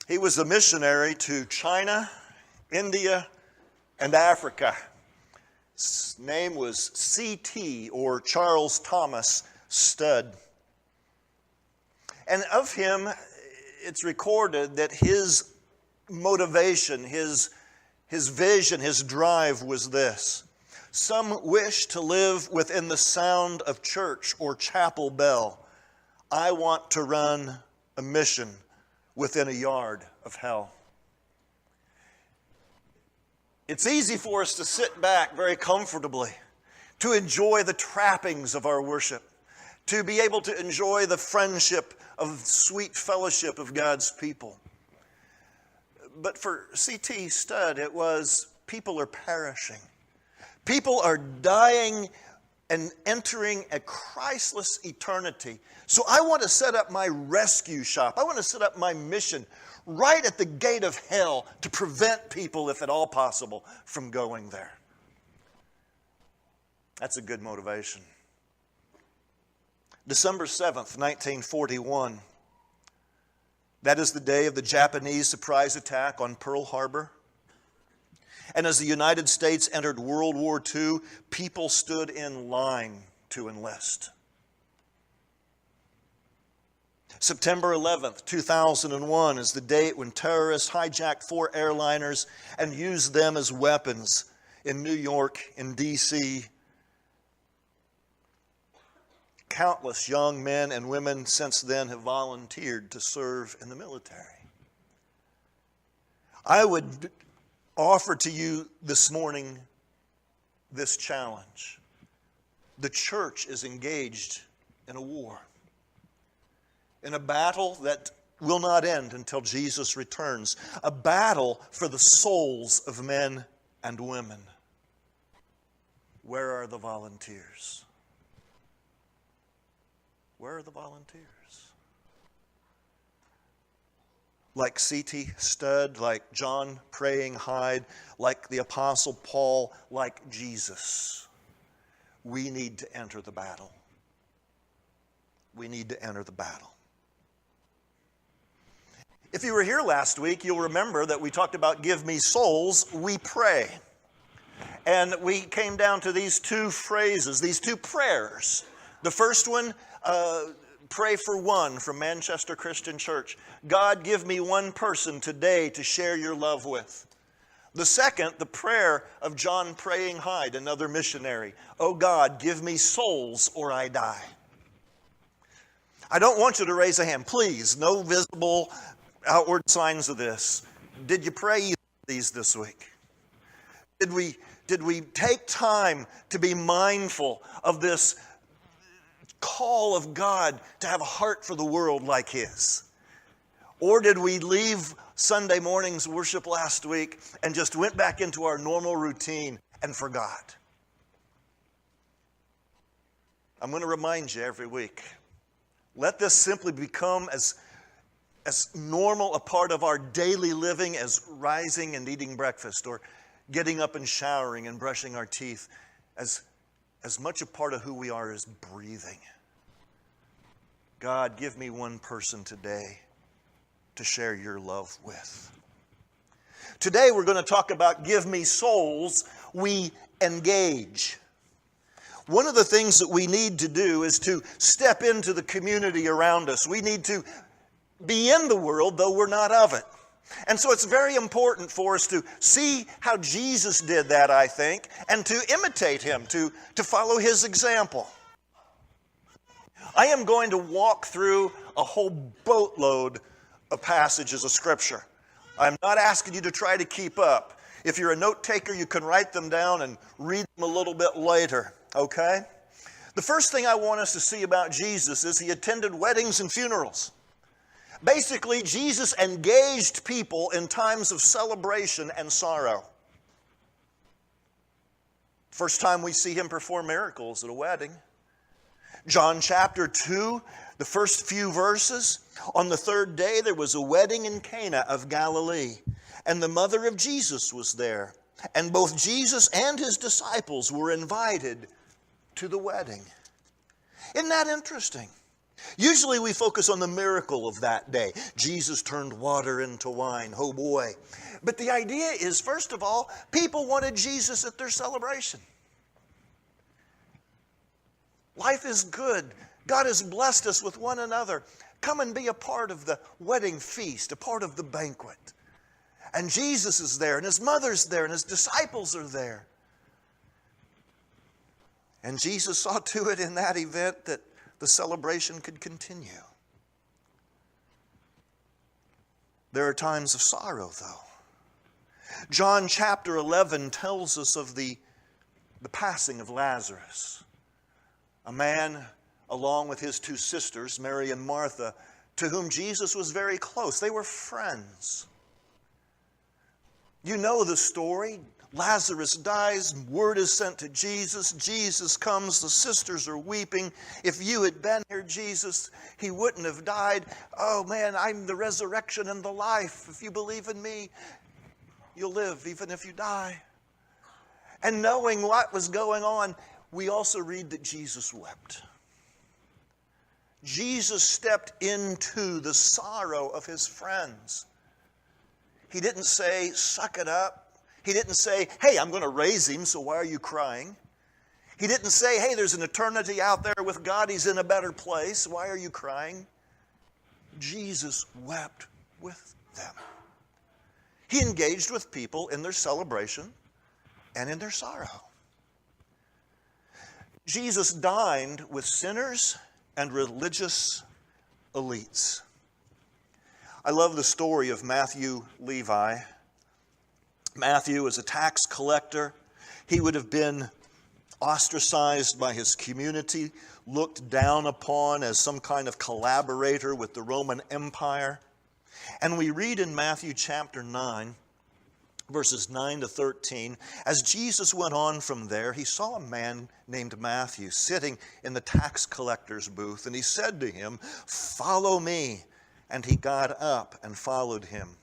He was a missionary to China, India, and Africa. His name was C.T. or Charles Thomas Studd. And of him, it's recorded that his motivation, his vision, his drive was this: some wish to live within the sound of church or chapel bell. I want to run a mission within a yard of hell. It's easy for us to sit back very comfortably, to enjoy the trappings of our worship, to be able to enjoy the friendship of sweet fellowship of God's people. But for C.T. Studd, it was people are perishing. People are dying and entering a Christless eternity. So I want to set up my rescue shop. I want to set up my mission right at the gate of hell to prevent people, if at all possible, from going there. That's a good motivation. December 7th, 1941. That is the day of the Japanese surprise attack on Pearl Harbor. And as the United States entered World War II, people stood in line to enlist. September 11th, 2001 is the date when terrorists hijacked 4 airliners and used them as weapons in New York, in D.C. Countless young men and women since then have volunteered to serve in the military. I would offer to you this morning this challenge. The church is engaged in a war, in a battle that will not end until Jesus returns, a battle for the souls of men and women. Where are the volunteers? Where are the volunteers? Like C.T. Studd, like John Praying Hyde, like the Apostle Paul, like Jesus. We need to enter the battle. We need to enter the battle. If you were here last week, you'll remember that we talked about give me souls, we pray. And we came down to these 2 phrases, these 2 prayers. The first one, pray for one from Manchester Christian Church. God, give me one person today to share your love with. The second, the prayer of John Praying Hyde, another missionary. Oh God, give me souls or I die. I don't want you to raise a hand. Please, no visible outward signs of this. Did you pray either of these this week? Did we take time to be mindful of this call of God to have a heart for the world like His? Or did we leave Sunday morning's worship last week and just went back into our normal routine and forgot? I'm going to remind you every week. Let this simply become as normal a part of our daily living as rising and eating breakfast or getting up and showering and brushing our teeth, as much a part of who we are as breathing. God, give me one person today to share your love with. Today we're going to talk about give me souls we engage. One of the things that we need to do is to step into the community around us. We need to be in the world, though we're not of it. And so it's very important for us to see how Jesus did that, I think, and to imitate Him, to follow His example. I am going to walk through a whole boatload of passages of Scripture. I'm not asking you to try to keep up. If you're a note taker, you can write them down and read them a little bit later, okay? The first thing I want us to see about Jesus is He attended weddings and funerals. Basically, Jesus engaged people in times of celebration and sorrow. First time we see Him perform miracles at a wedding. John chapter 2, the first few verses. On the 3rd day there was a wedding in Cana of Galilee, and the mother of Jesus was there. And both Jesus and His disciples were invited to the wedding. Isn't that interesting? Usually we focus on the miracle of that day. Jesus turned water into wine. Oh boy. But the idea is, first of all, people wanted Jesus at their celebration. Life is good. God has blessed us with one another. Come and be a part of the wedding feast, a part of the banquet. And Jesus is there, and his mother's there, and his disciples are there. And Jesus saw to it in that event that the celebration could continue. There are times of sorrow, though. John chapter 11 tells us of the passing of Lazarus, a man along with his two sisters, Mary and Martha, to whom Jesus was very close. They were friends. You know the story. Lazarus dies, word is sent to Jesus. Jesus comes, the sisters are weeping. If you had been here, Jesus, he wouldn't have died. Oh man, I'm the resurrection and the life. If you believe in me, you'll live even if you die. And knowing what was going on, we also read that Jesus wept. Jesus stepped into the sorrow of his friends. He didn't say, suck it up. He didn't say, hey, I'm going to raise him, so why are you crying? He didn't say, hey, there's an eternity out there with God. He's in a better place. Why are you crying? Jesus wept with them. He engaged with people in their celebration and in their sorrow. Jesus dined with sinners and religious elites. I love the story of Matthew Levi. Matthew is a tax collector. He would have been ostracized by his community, looked down upon as some kind of collaborator with the Roman Empire. And we read in Matthew chapter 9, verses 9 to 13, as Jesus went on from there, he saw a man named Matthew sitting in the tax collector's booth, and he said to him, "Follow me." And he got up and followed him.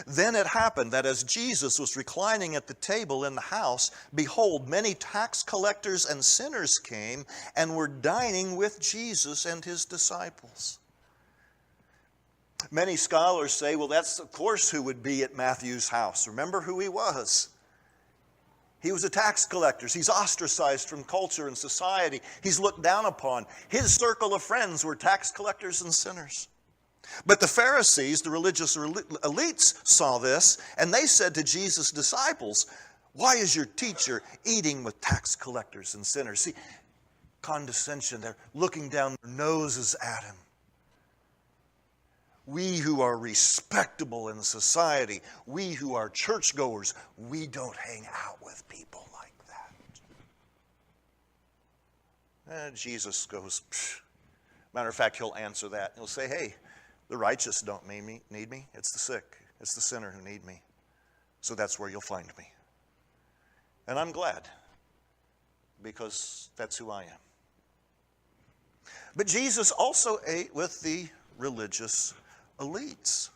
Then it happened that as Jesus was reclining at the table in the house, behold, many tax collectors and sinners came and were dining with Jesus and his disciples. Many scholars say, well, that's of course who would be at Matthew's house. Remember who he was. He was a tax collector. He's ostracized from culture and society. He's looked down upon. His circle of friends were tax collectors and sinners. But the Pharisees, the religious elites, saw this, and they said to Jesus' disciples, "Why is your teacher eating with tax collectors and sinners?" See, condescension, they're looking down their noses at him. We who are respectable in society, we who are churchgoers, we don't hang out with people like that. And Jesus goes, psh. Matter of fact, he'll answer that. He'll say, hey, the righteous don't need me. It's the sick. It's the sinner who need me. So that's where you'll find me. And I'm glad, because that's who I am. But Jesus also ate with the religious elites.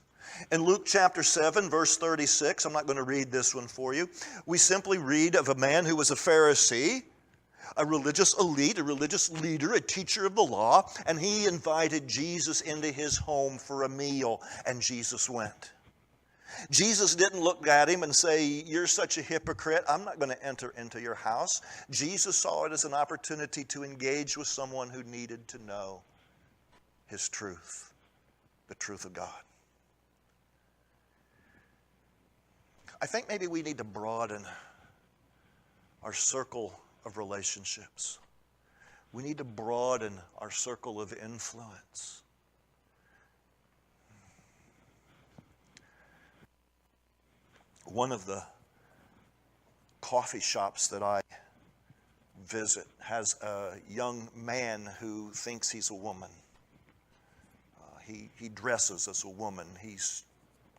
In Luke chapter 7, verse 36, I'm not going to read this one for you. We simply read of a man who was a Pharisee, a religious elite, a religious leader, a teacher of the law, and he invited Jesus into his home for a meal, and Jesus went. Jesus didn't look at him and say, "You're such a hypocrite, I'm not going to enter into your house." Jesus saw it as an opportunity to engage with someone who needed to know his truth, the truth of God. I think maybe we need to broaden our circle of relationships. We need to broaden our circle of influence. One of the coffee shops that I visit has a young man who thinks he's a woman. He dresses as a woman. He's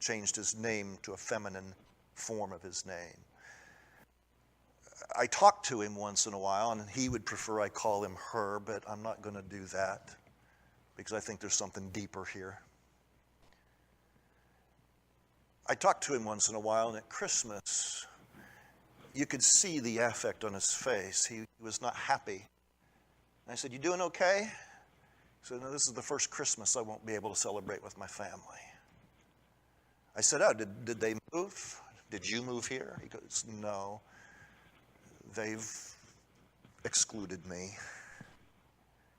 changed his name to a feminine form of his name. I talk to him once in a while, and he would prefer I call him her, but I'm not going to do that because I think there's something deeper here. I talked to him once in a while, and at Christmas, you could see the affect on his face. He was not happy. And I said, "You doing okay?" He said, no, this is the first Christmas I won't be able to celebrate with my family. I said, oh, did they move? Did you move here? He goes, no, they've excluded me.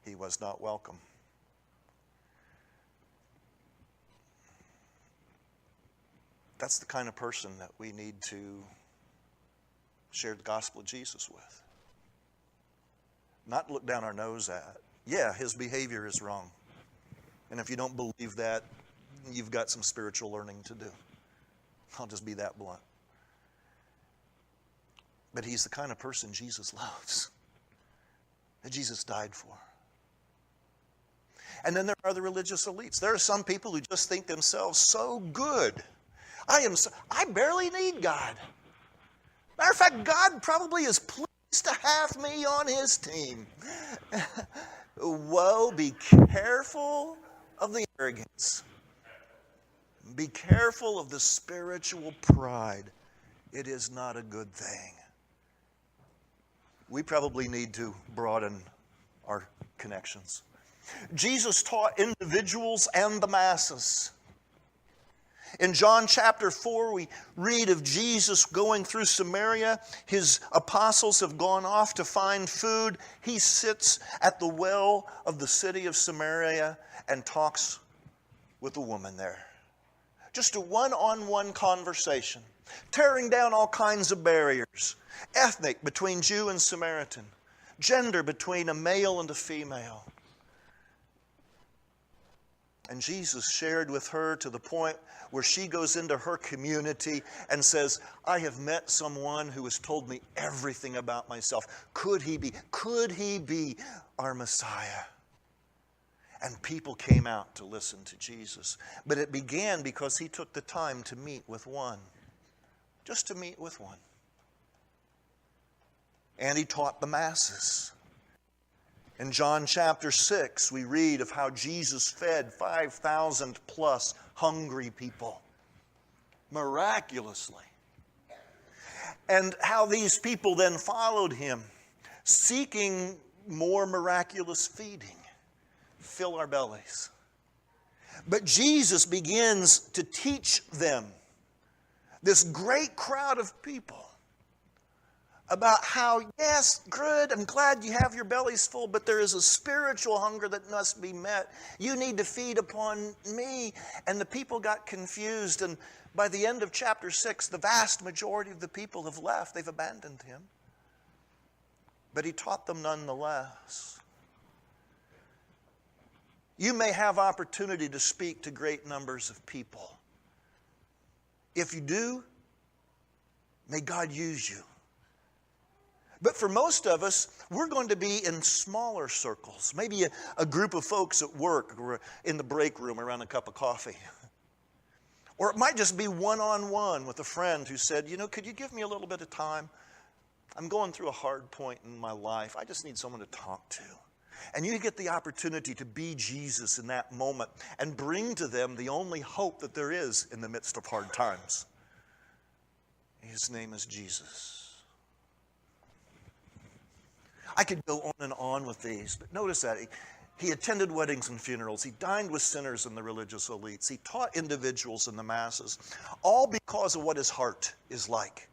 He was not welcome. That's the kind of person that we need to share the gospel of Jesus with. Not look down our nose at. Yeah, his behavior is wrong. And if you don't believe that, you've got some spiritual learning to do. I'll just be that blunt. But he's the kind of person Jesus loves, that Jesus died for. And then there are the religious elites. There are some people who just think themselves so good. I barely need God. Matter of fact, God probably is pleased to have me on his team. Whoa, be careful of the arrogance. Be careful of the spiritual pride. It is not a good thing. We probably need to broaden our connections. Jesus taught individuals and the masses. In John chapter 4, we read of Jesus going through Samaria. His apostles have gone off to find food. He sits at the well of the city of Samaria and talks with a woman there. Just a one-on-one conversation, tearing down all kinds of barriers. Ethnic between Jew and Samaritan. Gender between a male and a female. And Jesus shared with her to the point where she goes into her community and says, I have met someone who has told me everything about myself. Could he be our Messiah? And people came out to listen to Jesus. But it began because he took the time to meet with one. Just to meet with one. And he taught the masses. In John chapter 6, we read of how Jesus fed 5,000 plus hungry people. Miraculously. And how these people then followed him, seeking more miraculous feeding. Fill our bellies. But Jesus begins to teach them, this great crowd of people, about how, yes, good, I'm glad you have your bellies full, but there is a spiritual hunger that must be met. You need to feed upon me. And the people got confused, and by the end of chapter 6, the vast majority of the people have left. They've abandoned him. But he taught them nonetheless. You may have opportunity to speak to great numbers of people. If you do, may God use you. But for most of us, we're going to be in smaller circles. Maybe a group of folks at work or in the break room around a cup of coffee. Or it might just be one-on-one with a friend who said, could you give me a little bit of time? I'm going through a hard point in my life. I just need someone to talk to. And you get the opportunity to be Jesus in that moment and bring to them the only hope that there is in the midst of hard times. His name is Jesus. I could go on and on with these, but notice that he attended weddings and funerals. He dined with sinners and the religious elites. He taught individuals and the masses, all because of what his heart is like.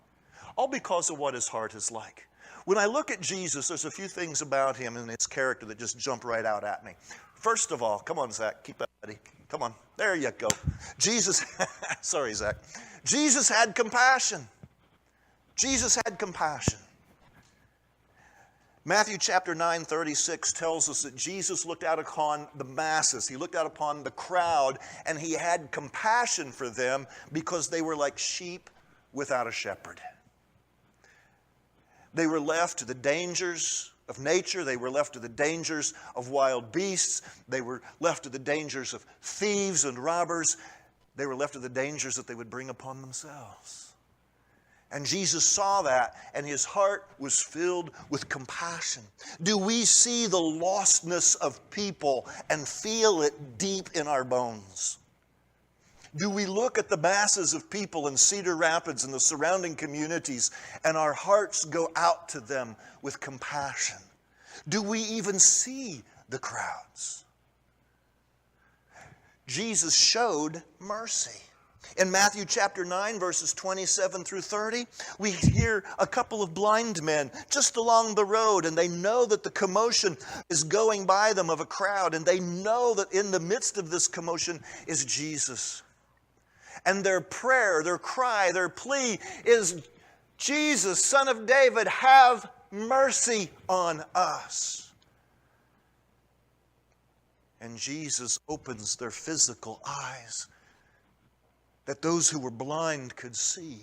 All because of what his heart is like. When I look at Jesus, there's a few things about him and his character that just jump right out at me. First of all, come on, Zach, keep that ready. Come on, there you go. Jesus, sorry, Zach. Jesus had compassion. Jesus had compassion. Matthew chapter 9:36 tells us that Jesus looked out upon the masses. He looked out upon the crowd, and he had compassion for them because they were like sheep without a shepherd. They were left to the dangers of nature. They were left to the dangers of wild beasts. They were left to the dangers of thieves and robbers. They were left to the dangers that they would bring upon themselves. And Jesus saw that, and his heart was filled with compassion. Do we see the lostness of people and feel it deep in our bones? Do we look at the masses of people in Cedar Rapids and the surrounding communities, and our hearts go out to them with compassion? Do we even see the crowds? Jesus showed mercy. In Matthew chapter 9, verses 27 through 30, we hear a couple of blind men just along the road, and they know that the commotion is going by them of a crowd, and they know that in the midst of this commotion is Jesus. And their prayer, their cry, their plea is, Jesus, Son of David, have mercy on us. And Jesus opens their physical eyes, that those who were blind could see.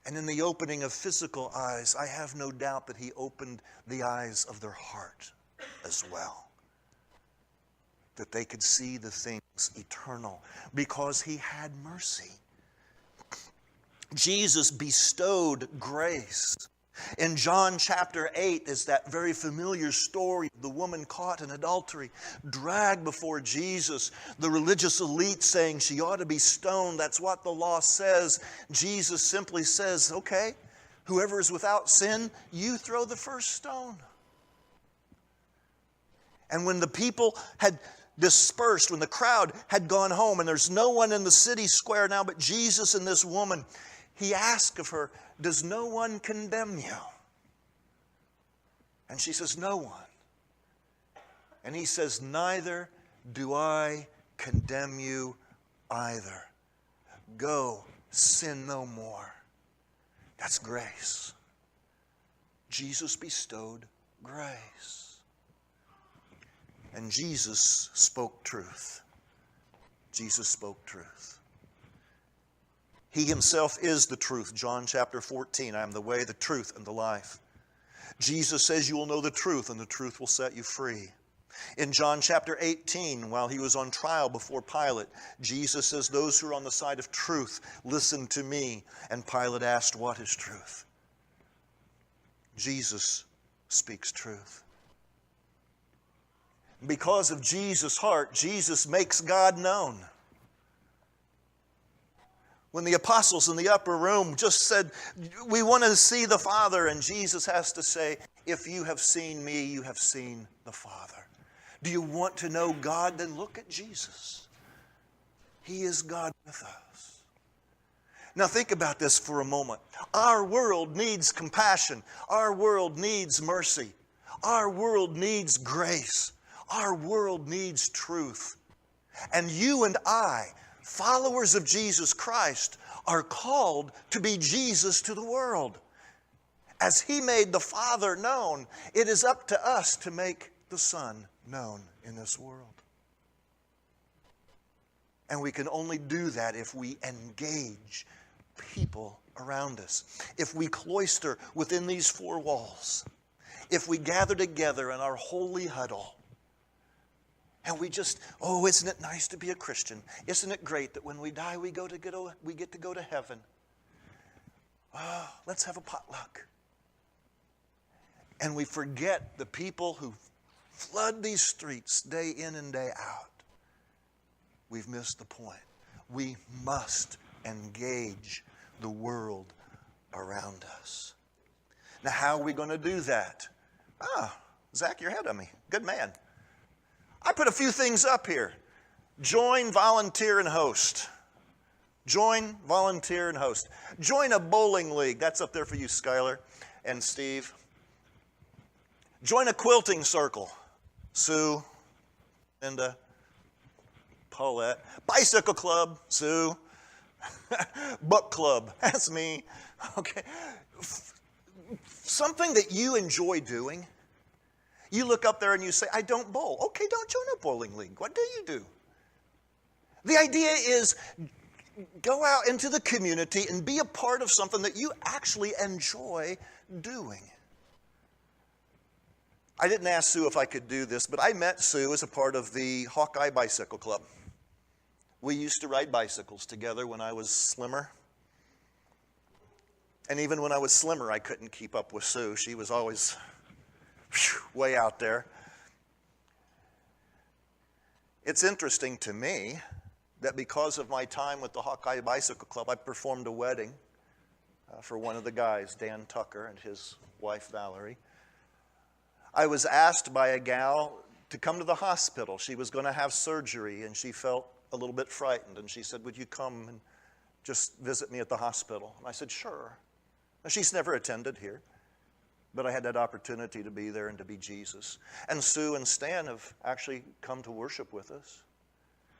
And in the opening of physical eyes, I have no doubt that he opened the eyes of their heart as well, that they could see the things eternal, because he had mercy. Jesus bestowed grace. In John chapter 8 is that very familiar story of the woman caught in adultery, dragged before Jesus, the religious elite saying she ought to be stoned. That's what the law says. Jesus simply says, okay, whoever is without sin, you throw the first stone. And when the people had dispersed, when the crowd had gone home, and there's no one in the city square now but Jesus and this woman, he asked of her, does no one condemn you? And she says, no one. And he says, neither do I condemn you either. Go, sin no more. That's grace. Jesus bestowed grace. And Jesus spoke truth. Jesus spoke truth. He himself is the truth. John chapter 14, I am the way, the truth, and the life. Jesus says you will know the truth, and the truth will set you free. In John chapter 18, while he was on trial before Pilate, Jesus says, those who are on the side of truth, listen to me. And Pilate asked, what is truth? Jesus speaks truth. Because of Jesus' heart, Jesus makes God known. When the apostles in the upper room just said, we want to see the Father, and Jesus has to say, if you have seen me, you have seen the Father. Do you want to know God? Then look at Jesus. He is God with us. Now think about this for a moment. Our world needs compassion. Our world needs mercy. Our world needs grace. Our world needs truth. And you and I, followers of Jesus Christ, are called to be Jesus to the world. As he made the Father known, it is up to us to make the Son known in this world. And we can only do that if we engage people around us. If we cloister within these four walls. If we gather together in our holy huddle. And we just, oh, isn't it nice to be a Christian? Isn't it great that when we die we get to go to heaven? Oh, let's have a potluck. And we forget the people who flood these streets day in and day out. We've missed the point. We must engage the world around us. Now, how are we going to do that? Zach, you're ahead of me. Good man. I put a few things up here. Join, volunteer, and host. Join, volunteer, and host. Join a bowling league. That's up there for you, Skylar and Steve. Join a quilting circle. Sue, Linda, Paulette. Bicycle club. Sue. Book club. That's me. Okay. Something that you enjoy doing. You look up there and you say, I don't bowl. Okay, don't join a bowling league. What do you do? The idea is go out into the community and be a part of something that you actually enjoy doing. I didn't ask Sue if I could do this, but I met Sue as a part of the Hawkeye Bicycle Club. We used to ride bicycles together when I was slimmer. And even when I was slimmer, I couldn't keep up with Sue. She was always way out there. It's interesting to me that because of my time with the Hawkeye Bicycle Club, I performed a wedding for one of the guys, Dan Tucker, and his wife, Valerie. I was asked by a gal to come to the hospital. She was going to have surgery, and she felt a little bit frightened. And she said, would you come and just visit me at the hospital? And I said, sure. Now, she's never attended here, but I had that opportunity to be there and to be Jesus. And Sue and Stan have actually come to worship with us.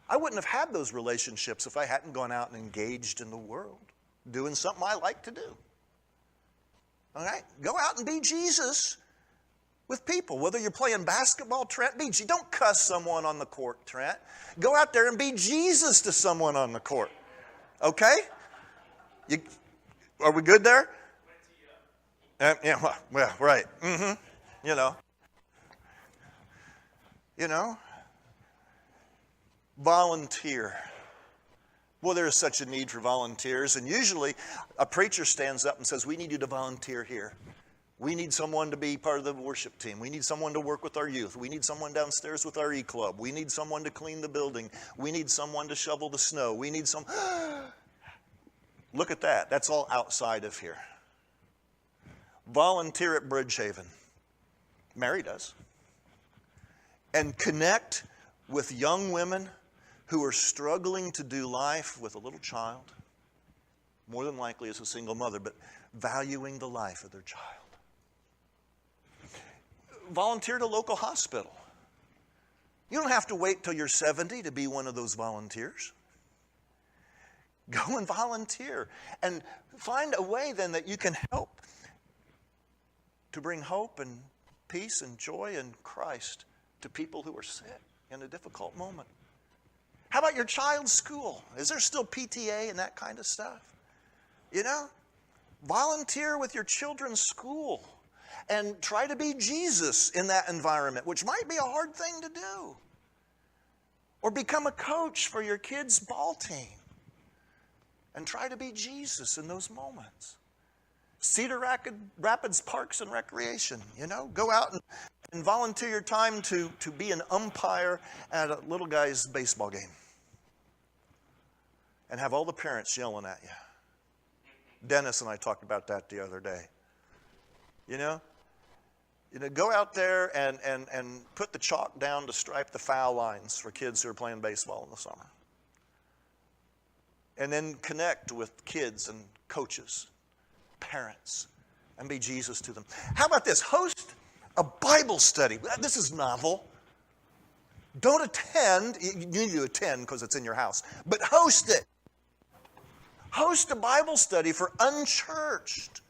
I wouldn't have had those relationships if I hadn't gone out and engaged in the world, doing something I like to do. All right? Go out and be Jesus with people. Whether you're playing basketball, Trent, don't cuss someone on the court, Trent. Go out there and be Jesus to someone on the court. Okay? Are we good there? Yeah, well, right. You know. Volunteer. Well, there is such a need for volunteers. And usually a preacher stands up and says, we need you to volunteer here. We need someone to be part of the worship team. We need someone to work with our youth. We need someone downstairs with our e-club. We need someone to clean the building. We need someone to shovel the snow. We need some... Look at that. That's all outside of here. Volunteer at Bridgehaven. Mary does. And connect with young women who are struggling to do life with a little child, more than likely as a single mother, but valuing the life of their child. Volunteer at a local hospital. You don't have to wait till you're 70 to be one of those volunteers. Go and volunteer and find a way then that you can help to bring hope and peace and joy in Christ to people who are sick in a difficult moment. How about your child's school? Is there still PTA and that kind of stuff? You know, volunteer with your children's school and try to be Jesus in that environment, which might be a hard thing to do. Or become a coach for your kids' ball team and try to be Jesus in those moments. Cedar Rapids Parks and Recreation, you know, go out and volunteer your time to be an umpire at a little guy's baseball game. And have all the parents yelling at you. Dennis and I talked about that the other day. You know, go out there and put the chalk down to stripe the foul lines for kids who are playing baseball in the summer. And then connect with kids and coaches, parents, and be Jesus to them. How about this? Host a Bible study. This is novel. Don't attend. You need to attend because it's in your house. But host it. Host a Bible study for unchurched.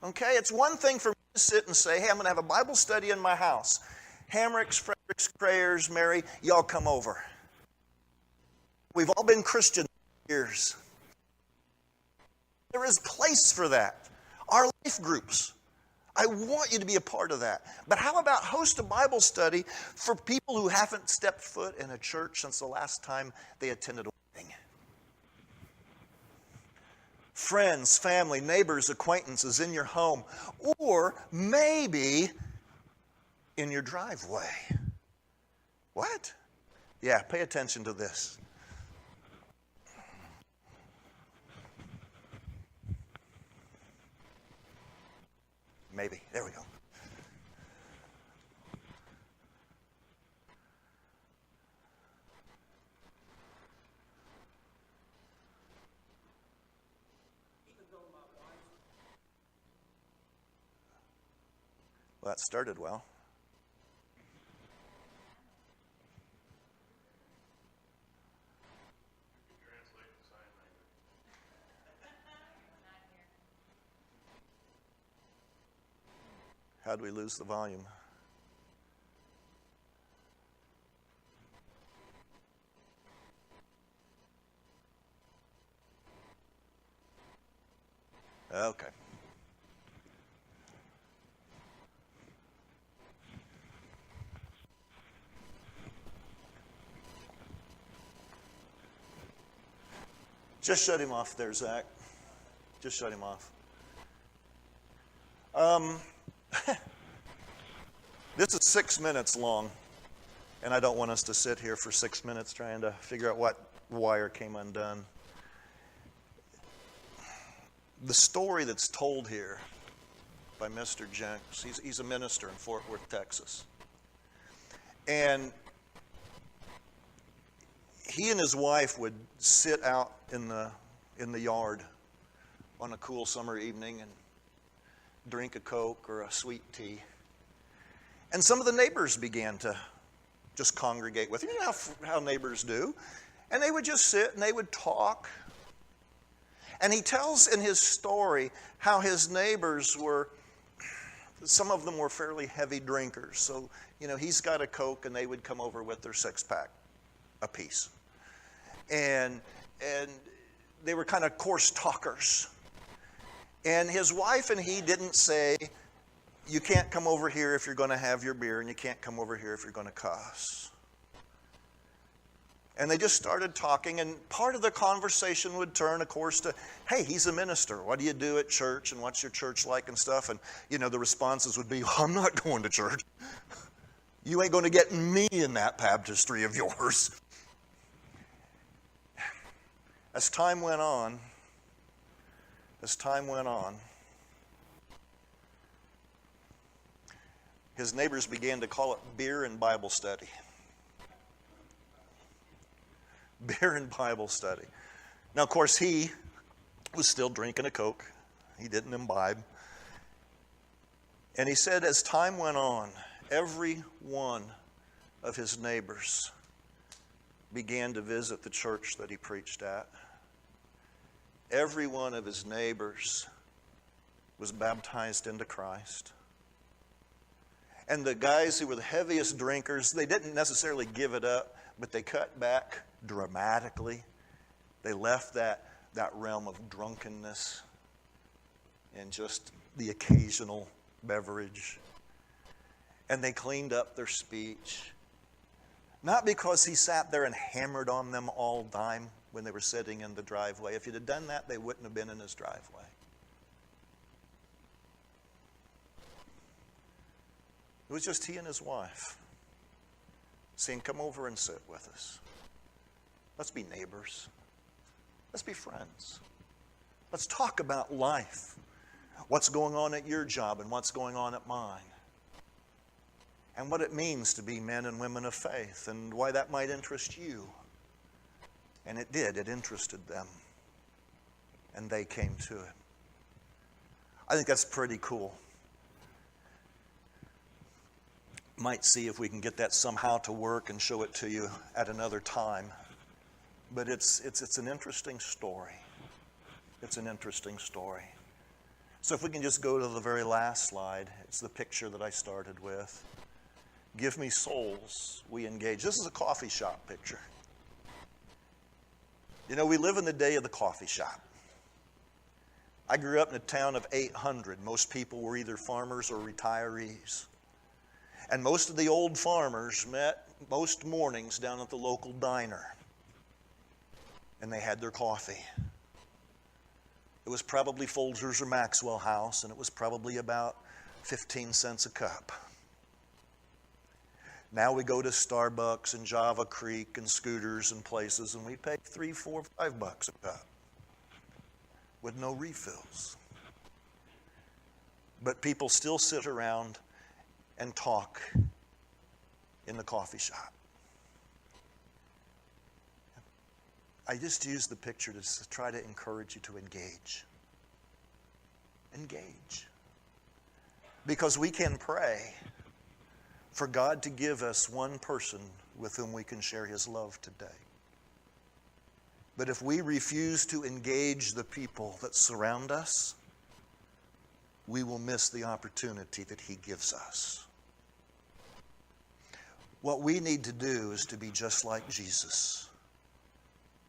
Okay? It's one thing for me to sit and say, hey, I'm going to have a Bible study in my house. Hammerick's, Fredericks, Crayers, Mary, y'all come over. We've all been Christian years. There is place for that. Our life groups. I want you to be a part of that. But how about host a Bible study for people who haven't stepped foot in a church since the last time they attended a wedding? Friends, family, neighbors, acquaintances in your home, or maybe in your driveway. What? Yeah, pay attention to this. Maybe. There we go. Well, that started well. How do we lose the volume? Okay. Just shut him off there, Zach. Just shut him off. This is 6 minutes long, and I don't want us to sit here for 6 minutes trying to figure out what wire came undone. The story that's told here by Mr. Jenks, he's a minister in Fort Worth, Texas. And he and his wife would sit out in the yard on a cool summer evening and drink a Coke or a sweet tea. And some of the neighbors began to just congregate with him. You know how neighbors do. And they would just sit and they would talk. And he tells in his story how his neighbors were, some of them were fairly heavy drinkers. So, you know, he's got a Coke and they would come over with their 6-pack apiece. And they were kind of coarse talkers. And his wife and he didn't say, you can't come over here if you're going to have your beer, and you can't come over here if you're going to cuss. And they just started talking, and part of the conversation would turn, of course, to, hey, he's a minister. What do you do at church, and what's your church like and stuff? And, you know, the responses would be, I'm not going to church. You ain't going to get me in that baptistry of yours. As time went on, his neighbors began to call it beer and Bible study. Beer and Bible study. Now, of course, he was still drinking a Coke. He didn't imbibe. And he said as time went on, every one of his neighbors began to visit the church that he preached at. Every one of his neighbors was baptized into Christ. And the guys who were the heaviest drinkers, they didn't necessarily give it up, but they cut back dramatically. They left that realm of drunkenness and just the occasional beverage. And they cleaned up their speech. Not because he sat there and hammered on them all time when they were sitting in the driveway. If he'd have done that, they wouldn't have been in his driveway. It was just he and his wife saying, come over and sit with us. Let's be neighbors. Let's be friends. Let's talk about life. What's going on at your job and what's going on at mine. And what it means to be men and women of faith and why that might interest you. And it did. It interested them. And they came to it. I think that's pretty cool. Might see if we can get that somehow to work and show it to you at another time. But it's an interesting story. It's an interesting story. So if we can just go to the very last slide. It's the picture that I started with. Give me souls, we engage. This is a coffee shop picture. You know, we live in the day of the coffee shop. I grew up in a town of 800. Most people were either farmers or retirees. And most of the old farmers met most mornings down at the local diner. And they had their coffee. It was probably Folgers or Maxwell House, and it was probably about 15 cents a cup. Now we go to Starbucks and Java Creek and Scooters and places, and we pay $3, $4, $5 a cup with no refills. But people still sit around and talk in the coffee shop. I just use the picture to try to encourage you to engage. Engage. Because we can pray for God to give us one person with whom we can share his love today. But if we refuse to engage the people that surround us, we will miss the opportunity that he gives us. What we need to do is to be just like Jesus.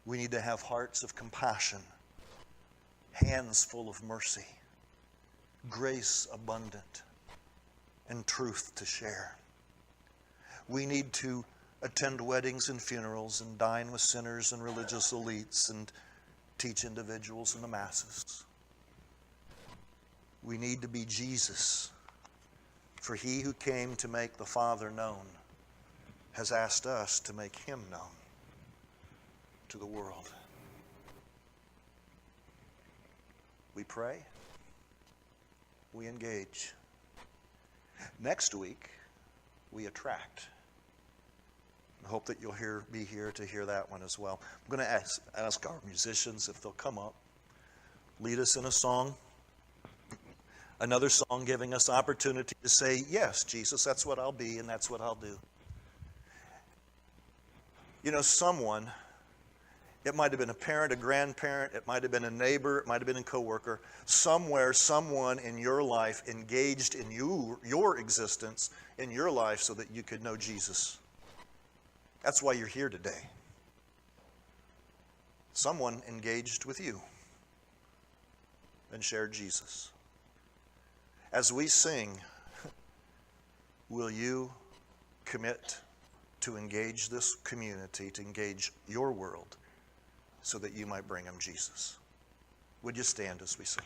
We need to have hearts of compassion, hands full of mercy, grace abundant, and truth to share. We need to attend weddings and funerals and dine with sinners and religious elites and teach individuals in the masses. We need to be Jesus, for he who came to make the Father known has asked us to make him known to the world. We pray. We engage. Next week, we attract. I hope that you'll be here to hear that one as well. I'm going to ask our musicians if they'll come up, lead us in a song. Another song giving us opportunity to say, yes, Jesus, that's what I'll be and that's what I'll do. You know, someone, it might have been a parent, a grandparent, it might have been a neighbor, it might have been a coworker. Somewhere, someone in your life engaged in your existence, in your life, so that you could know Jesus. That's why you're here today. Someone engaged with you and shared Jesus. As we sing, will you commit to engage this community, to engage your world, so that you might bring them Jesus? Would you stand as we sing?